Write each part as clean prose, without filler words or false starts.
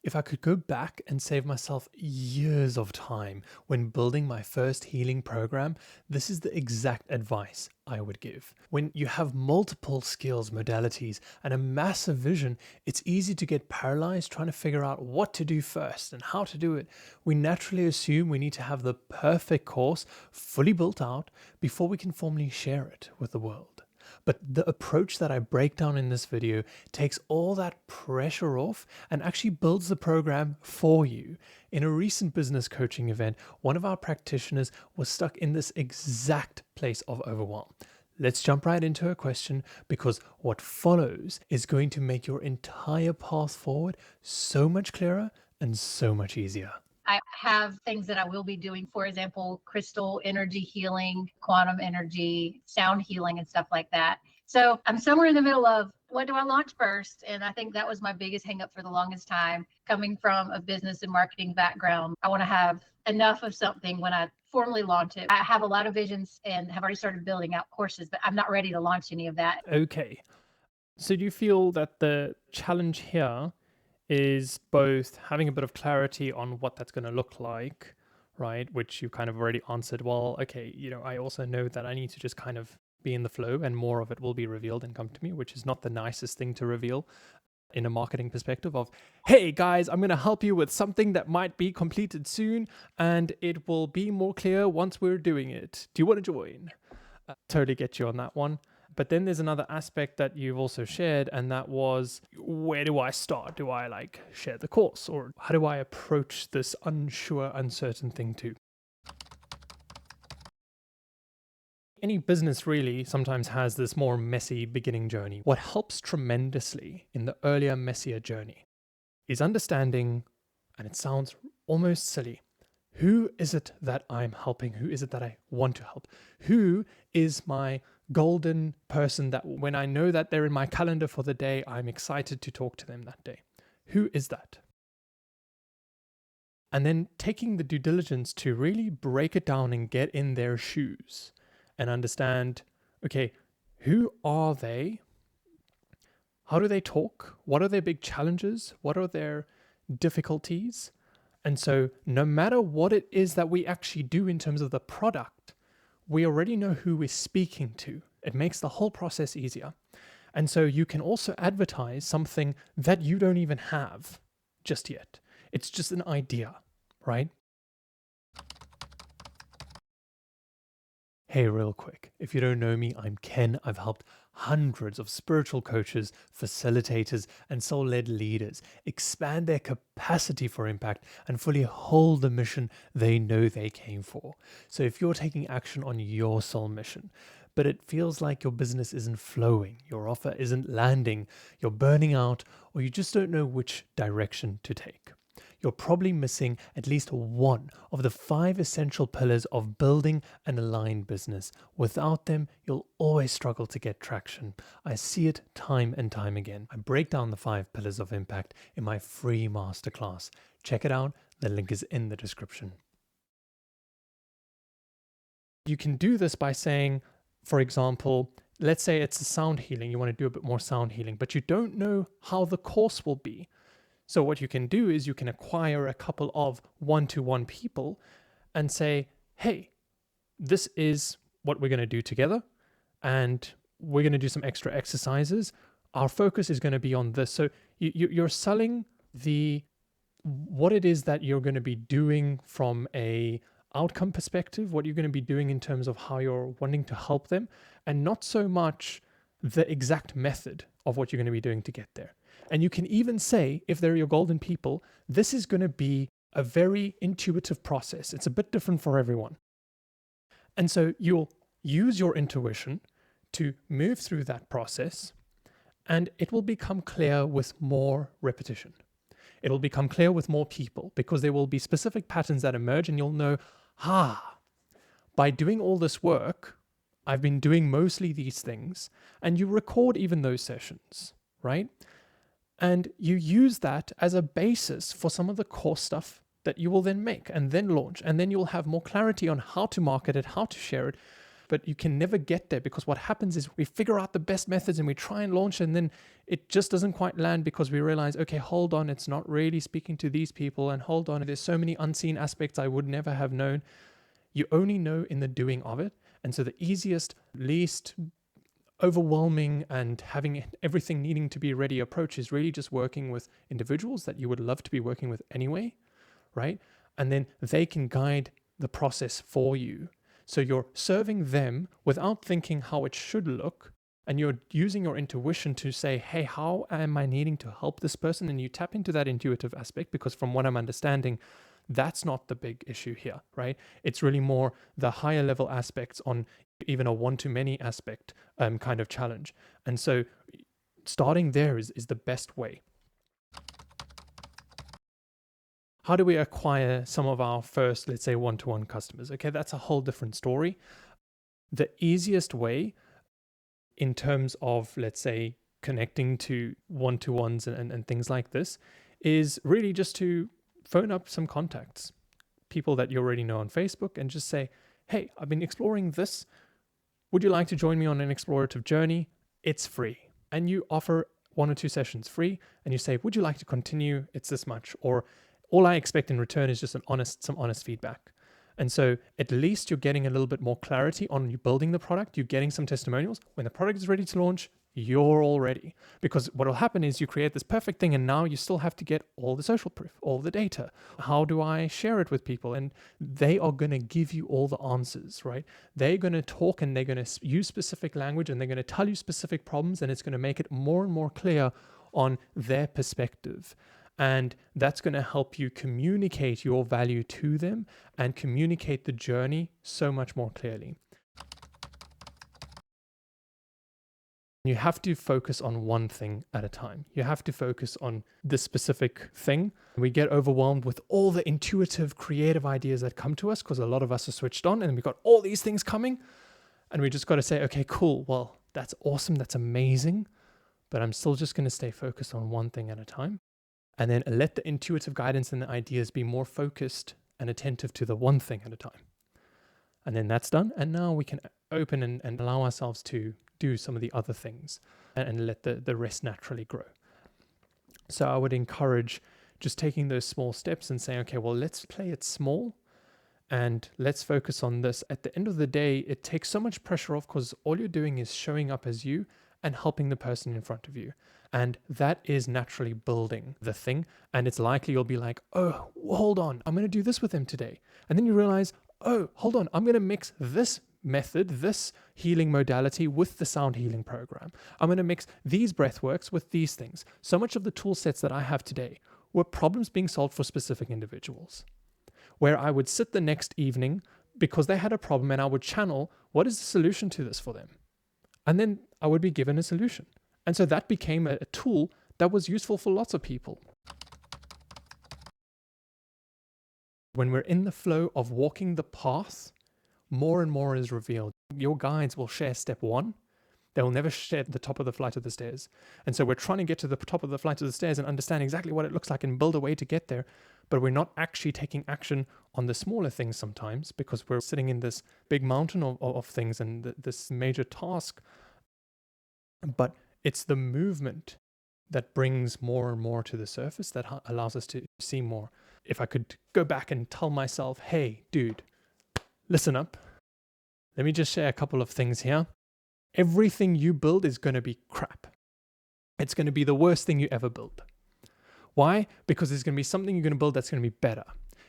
If I could go back and save myself years of time when building my first healing program, this is the exact advice I would give. When you have multiple skills, modalities, and a massive vision, it's easy to get paralyzed trying to figure out what to do first and how to do it. We naturally assume we need to have the perfect course fully built out before we can formally share it with the world. But the approach that I break down in this video takes all that pressure off and actually builds the program for you. In a recent business coaching event, one of our practitioners was stuck in this exact place of overwhelm. Let's jump right into her question, because what follows is going to make your entire path forward so much clearer and so much easier. I have things that I will be doing, for example, crystal energy healing, quantum energy, sound healing, and stuff like that. So I'm somewhere in the middle of what do I launch first? And I think that was my biggest hang up for the longest time. Coming from a business and marketing background, I want to have enough of something when I formally launch it. I have a lot of visions and have already started building out courses, but I'm not ready to launch any of that. Okay. So do you feel that the challenge here is both having a bit of clarity on what that's going to look like, right? Which you kind of already answered. Well, okay, I also know that I need to just kind of be in the flow and more of it will be revealed and come to me, which is not the nicest thing to reveal in a marketing perspective of, hey guys, I'm going to help you with something that might be completed soon and it will be more clear once we're doing it. Do you want to join? Totally get you on that one. But then there's another aspect that you've also shared, and that was, where do I start? Do I share the course, or how do I approach this unsure, uncertain thing too? Any business really sometimes has this more messy beginning journey. What helps tremendously in the earlier, messier journey is understanding, and it sounds almost silly, who is it that I'm helping? Who is it that I want to help? Who is my golden person that when I know that they're in my calendar for the day, I'm excited to talk to them that day? Who is that? And then taking the due diligence to really break it down and get in their shoes and understand, okay, who are they? How do they talk? What are their big challenges? What are their difficulties? And so no matter what it is that we actually do in terms of the product, we already know who we're speaking to. It makes the whole process easier. And so you can also advertise something that you don't even have just yet. It's just an idea, right? Hey, real quick, if you don't know me, I'm Ken. I've helped hundreds of spiritual coaches, facilitators, and soul-led leaders expand their capacity for impact and fully hold the mission they know they came for. So if you're taking action on your soul mission, but it feels like your business isn't flowing, your offer isn't landing, you're burning out, or you just don't know which direction to take, you're probably missing at least one of the 5 essential pillars of building an aligned business. Without them, you'll always struggle to get traction. I see it time and time again. I break down the 5 pillars of impact in my free masterclass. Check it out. The link is in the description. You can do this by saying, for example, let's say it's a sound healing. You want to do a bit more sound healing, but you don't know how the course will be. So what you can do is you can acquire a couple of one-to-one people and say, hey, this is what we're going to do together. And we're going to do some extra exercises. Our focus is going to be on this. So you're selling what it is that you're going to be doing from a outcome perspective, what you're going to be doing in terms of how you're wanting to help them, and not so much the exact method of what you're going to be doing to get there. And you can even say, if they're your golden people, this is going to be a very intuitive process. It's a bit different for everyone. And so you'll use your intuition to move through that process, and it will become clear with more repetition. It'll become clear with more people because there will be specific patterns that emerge, and you'll know, by doing all this work, I've been doing mostly these things, and you record even those sessions, right? And you use that as a basis for some of the core stuff that you will then make and then launch. And then you'll have more clarity on how to market it, how to share it. but you can never get there, because what happens is we figure out the best methods and we try and launch, and then it just doesn't quite land because we realize, okay, hold on, it's not really speaking to these people, and hold on, there's so many unseen aspects I would never have known. You only know in the doing of it. And so the easiest, least overwhelming and having everything needing to be ready approach is really just working with individuals that you would love to be working with anyway, right? And then they can guide the process for you. So you're serving them without thinking how it should look, and you're using your intuition to say, hey, how am I needing to help this person? And you tap into that intuitive aspect, because from what I'm understanding, that's not the big issue here, right? It's really more the higher level aspects on even a one-to-many aspect kind of challenge. And so starting there is the best way. How do we acquire some of our first, let's say, one-to-one customers? Okay, that's a whole different story. The easiest way in terms of, let's say, connecting to one-to-ones and things like this is really just to phone up some contacts, people that you already know on Facebook, and just say, hey, I've been exploring this. Would you like to join me on an explorative journey? It's free. And you offer 1 or 2 sessions free, and you say, would you like to continue? It's this much. Or all I expect in return is just some honest feedback. And so at least you're getting a little bit more clarity on you building the product. You're getting some testimonials. When the product is ready to launch, you're all ready. Because what will happen is you create this perfect thing, and now you still have to get all the social proof, all the data. How do I share it with people? And they are going to give you all the answers, right? They're going to talk, and they're going to use specific language, and they're going to tell you specific problems, and it's going to make it more and more clear on their perspective. And that's going to help you communicate your value to them and communicate the journey so much more clearly. You have to focus on one thing at a time. You have to focus on this specific thing. We get overwhelmed with all the intuitive, creative ideas that come to us because a lot of us are switched on and we've got all these things coming. And we just got to say, okay, cool. Well, that's awesome. That's amazing. But I'm still just going to stay focused on one thing at a time. And then let the intuitive guidance and the ideas be more focused and attentive to the one thing at a time. And then that's done. And now we can open and allow ourselves to do some of the other things and let the rest naturally grow. So I would encourage just taking those small steps and saying, okay, well, let's play it small and let's focus on this. At the end of the day, it takes so much pressure off because all you're doing is showing up as you and helping the person in front of you. And that is naturally building the thing. And it's likely you'll be like, oh, hold on, I'm going to do this with them today. And then you realize, oh, hold on, I'm going to mix this method, this healing modality with the sound healing program. I'm going to mix these breath works with these things. So much of the tool sets that I have today were problems being solved for specific individuals, where I would sit the next evening because they had a problem and I would channel, what is the solution to this for them? And then I would be given a solution. And so that became a tool that was useful for lots of people. When we're in the flow of walking the path, more and more is revealed. Your guides will share step 1. They will never share the top of the flight of the stairs. And so we're trying to get to the top of the flight of the stairs and understand exactly what it looks like and build a way to get there. But we're not actually taking action on the smaller things sometimes because we're sitting in this big mountain of things and this major task. But it's the movement that brings more and more to the surface that allows us to see more. If I could go back and tell myself, hey, dude, listen up. Let me just share a couple of things here. Everything you build is going to be crap. It's going to be the worst thing you ever build. Why? Because there's going to be something you're going to build that's going to be better.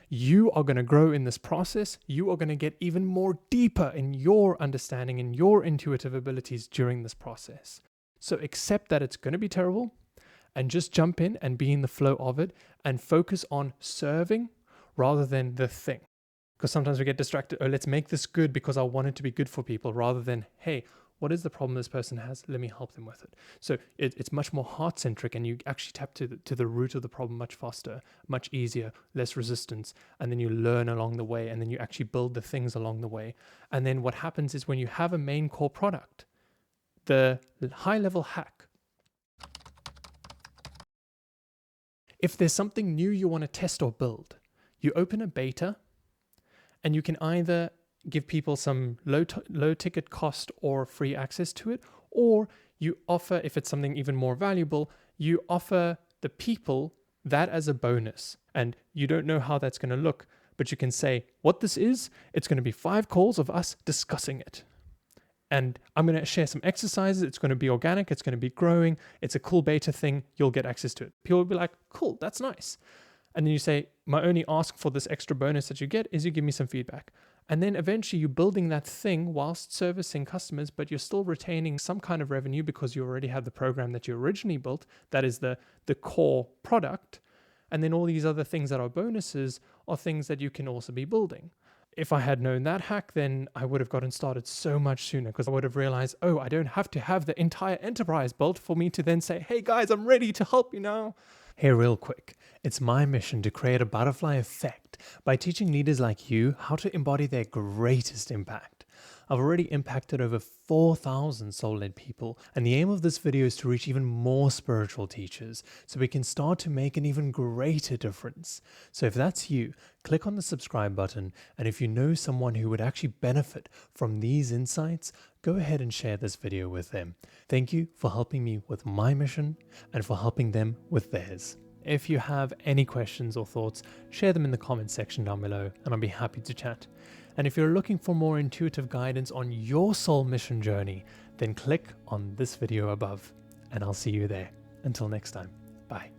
You are going to grow in this process. You are going to get even more deeper in your understanding and your intuitive abilities during this process. So accept that it's going to be terrible and just jump in and be in the flow of it and focus on serving rather than the thing. Because sometimes we get distracted. Oh, let's make this good because I want it to be good for people rather than, hey, what is the problem this person has? Let me help them with it. So it's much more heart-centric and you actually tap to the root of the problem much faster, much easier, less resistance. And then you learn along the way and then you actually build the things along the way. And then what happens is when you have a main core product, the high-level hack, if there's something new you want to test or build, you open a beta and you can either give people some low ticket cost or free access to it, or you offer, if it's something even more valuable, you offer the people that as a bonus. And you don't know how that's going to look, but you can say what this is. It's going to be 5 calls of us discussing it. And I'm going to share some exercises. It's going to be organic. It's going to be growing. It's a cool beta thing. You'll get access to it. People will be like, cool, that's nice. And then you say, my only ask for this extra bonus that you get is you give me some feedback. And then eventually you're building that thing whilst servicing customers, but you're still retaining some kind of revenue because you already have the program that you originally built. That is the core product. And then all these other things that are bonuses are things that you can also be building. If I had known that hack, then I would have gotten started so much sooner, because I would have realized, oh, I don't have to have the entire enterprise built for me to then say, hey guys, I'm ready to help you now. Hey, real quick, it's my mission to create a butterfly effect by teaching leaders like you how to embody their greatest impact. I've already impacted over 4,000 soul-led people, and the aim of this video is to reach even more spiritual teachers so we can start to make an even greater difference. So if that's you, click on the subscribe button, and if you know someone who would actually benefit from these insights, go ahead and share this video with them. Thank you for helping me with my mission and for helping them with theirs. If you have any questions or thoughts, share them in the comments section down below, and I'll be happy to chat. And if you're looking for more intuitive guidance on your soul mission journey, then click on this video above, and I'll see you there. Until next time, bye.